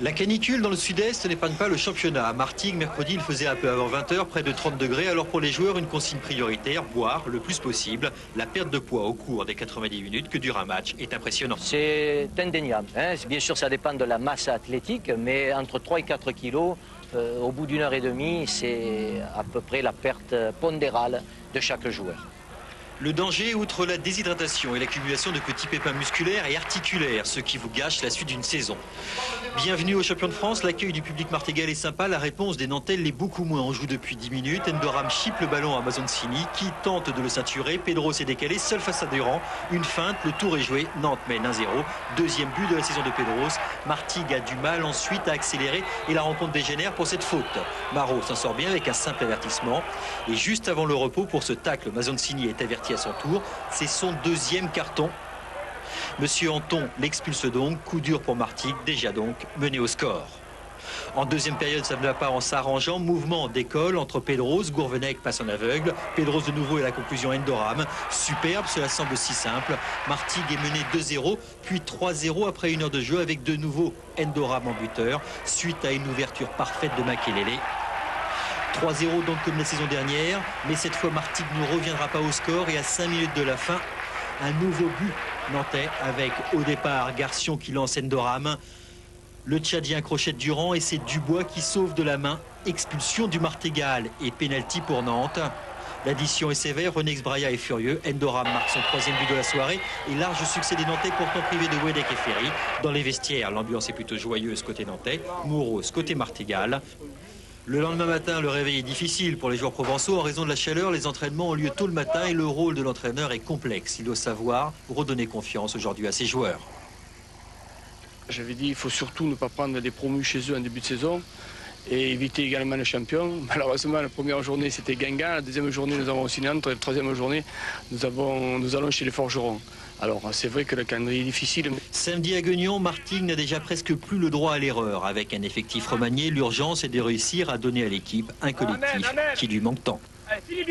La canicule dans le sud-est n'épargne pas le championnat. À Martigues, mercredi, il faisait un peu avant 20 h, près de 30 degrés. Alors pour les joueurs, une consigne prioritaire, boire le plus possible. La perte de poids au cours des 90 minutes que dure un match est impressionnant. C'est indéniable. Bien sûr, ça dépend de la masse athlétique, mais entre 3 et 4 kilos, au bout d'une heure et demie, c'est à peu près la perte pondérale de chaque joueur. Le danger, outre la déshydratation et l'accumulation de petits pépins musculaires et articulaires, ce qui vous gâche la suite d'une saison. Bienvenue aux champions de France, l'accueil du public martégal est sympa, la réponse des Nantais l'est beaucoup moins. On joue depuis 10 minutes, Endoram chipe le ballon à Mazoncini qui tente de le ceinturer, Pedro s'est décalé seul face à Durand, une feinte, le tour est joué, Nantes mène 1-0, deuxième but de la saison de Pedros. Martigues a du mal ensuite à accélérer et la rencontre dégénère pour cette faute. Marot s'en sort bien avec un simple avertissement et juste avant le repos pour ce tacle, Mazoncini est averti à son tour, c'est son deuxième carton. Monsieur Anton l'expulse donc, coup dur pour Martigues, déjà donc mené au score. En deuxième période, ça ne va pas en s'arrangeant, mouvement d'école entre Pedros, Gourvenec passe en aveugle, Pedros de nouveau et la conclusion Endoram. Superbe, cela semble si simple. Martigues est mené 2-0, puis 3-0 après une heure de jeu avec de nouveau Endoram en buteur, suite à une ouverture parfaite de Makelele. 3-0 donc comme la saison dernière, mais cette fois Martigues ne reviendra pas au score et à 5 minutes de la fin, un nouveau but nantais avec au départ Garcion qui lance Endoram. Le Tchadien crochette Durand et c'est Dubois qui sauve de la main. Expulsion du Martégal et pénalty pour Nantes. L'addition est sévère, René Xbraia est furieux. Endoram marque son troisième but de la soirée et large succès des Nantais pourtant privés de Wedek et Ferry. Dans les vestiaires, l'ambiance est plutôt joyeuse côté nantais, morose côté Martégal. Le lendemain matin, le réveil est difficile pour les joueurs provençaux. En raison de la chaleur, les entraînements ont lieu tôt le matin et le rôle de l'entraîneur est complexe. Il doit savoir redonner confiance aujourd'hui à ses joueurs. J'avais dit qu'il faut surtout ne pas prendre des promus chez eux en début de saison et éviter également le champion. Malheureusement, la première journée, c'était Guingamp. La deuxième journée, nous avons aussi Nantes. Et la troisième journée, nous allons chez les Forgerons. Alors, c'est vrai que le calendrier est difficile. Samedi à Guignon, Martigues n'a déjà presque plus le droit à l'erreur. Avec un effectif remanié, l'urgence est de réussir à donner à l'équipe un collectif qui lui manque tant. Allez,